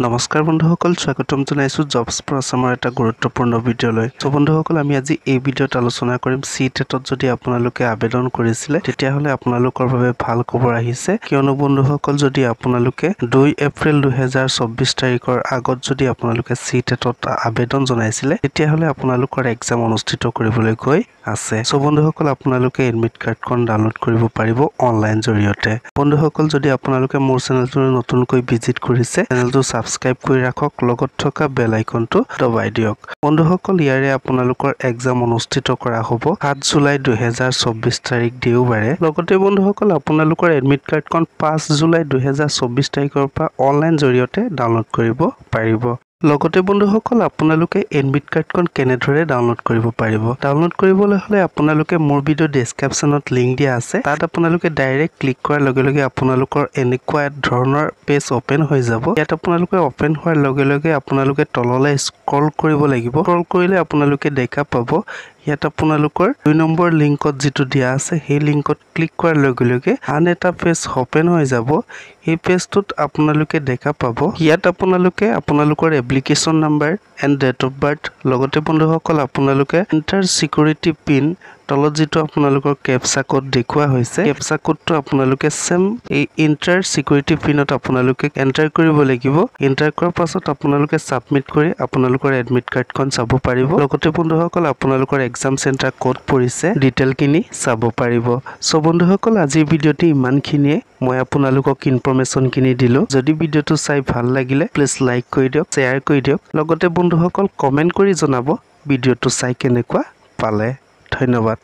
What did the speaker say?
নমস্কাৰ বন্ধুসকল, স্বাগতম জনাইছো জবছ ফৰ আসামৰ এটা গুৰুত্বপূৰ্ণ ভিডিঅ'লৈ। সো বন্ধুসকল, আমি আজি এই ভিডিঅ'ত আলোচনা কৰিম সিটেটত যদি আপোনালোকে আবেদন কৰিছিলে তেতিয়াহলে আপোনালোকৰ বাবে ভাল খবৰ আহিছে। কিয়নো বন্ধুসকল, যদি আপোনালোকে 2 এপ্ৰিল 2024 তাৰিখৰ আগত যদি আপোনালোকে সিটেটত আবেদন জনাইছিলে তেতিয়াহলে আপোনালোকৰ এক্সাম অনুষ্ঠিত কৰিবলৈ গৈ আছে। সো বন্ধুসকল, আপোনালোকে এডমিট কাৰ্ডখন ডাউনলোড কৰিব পাৰিব অনলাইন জৰিয়তে। বন্ধুসকল, যদি আপোনালোকে মোৰ চেনেলটো নতুনকৈ ভিজিট কৰিছে, চেনেলটো সাবস্ক্ৰাইব কৰি ৰাখক, লগত থকা বেল আইকনটো দবাই দিয়ক। বন্ধুসকল, ইয়াৰে আপোনালোকৰ এক্সাম অনুষ্ঠিত কৰা হ'ব 7 জুলাই 2024 তাৰিখ দেওবাৰে। লগতে বন্ধুসকল, আপোনালোকৰ এডমিট কাৰ্ডখন 5 জুলাই 2024 তাৰিখৰ পৰা অনলাইন জৰিয়তে ডাউনলোড কৰিব পাৰিব। লগতে বন্ধুসকল, আপোনালোকে এডমিট কাৰ্ডখন কেনেদৰে ডাউনলোড কৰিব পাৰিব? ডাউনলোড কৰিবলৈ হলে আপোনালোকে মোৰ ভিডিও ডেসক্ৰিপচনত লিংক দিয়া আছে, তাত আপোনালোকে ডাইৰেক্ট ক্লিক কৰাৰ লগে লগে আপোনালোকৰ এনেকুৱা ধৰণৰ পেজ ওপেন হৈ যাব। ইয়াত আপোনালোকে ওপেন হোৱাৰ লগে লগে আপোনালোকে তললৈ স্ক্ৰল কৰিব লাগিব। স্ক্ৰল কৰিলে আপোনালোকে দেখা পাব ইয়াত আপোনালোকৰ 2 নম্বৰ লিংকত যেটো দিয়া আছে সেই লিংকত ক্লিক কৰাৰ লগে লগে আন এটা পেজ ওপেন হৈ যাব। এই পেজটোত আপোনালোকে দেখা পাব ইয়াত আপোনালোকে আপোনালোকৰ application number and date of birth, লগতে বন্ধুসকল আপোনালোকে এন্টাৰ সিকিউৰিটি পিন তলত যেটো আপোনালোকৰ কেপচা কোড দেখুৱা হৈছে, কেপচা কোডটো আপোনালোকে সেম এই এন্টাৰ সিকিউৰিটি পিনত আপোনালোকে এন্টাৰ কৰিব লাগিব। এন্টাৰ কৰাৰ পাছত আপোনালোকে সাবমিট কৰি আপোনালোকৰ এডমিট কাৰ্ডখন চাব পাৰিব। লগতে বন্ধুসকল, আপোনালোকৰ এক্সাম চেণ্টাৰ ক'ত পৰিছে ডিটেইলখিনি চাব পাৰিব। সো বন্ধুসকল, আজিৰ ভিডিঅ'টি ইমানখিনিয়ে। মই আপোনালোকক ইনফৰমেশনখিনি দিলো। যদি ভিডিঅ'টো চাই ভাল লাগিলে প্লিজ লাইক কৰি দিয়ক, শ্বেয়াৰ কৰি দিয়ক। লগতে বন্ধুসকল, কমেন্ট কৰি জনাব ভিডিঅ'টো চাই কেনেকুৱা পালে। ধন্যবাদ।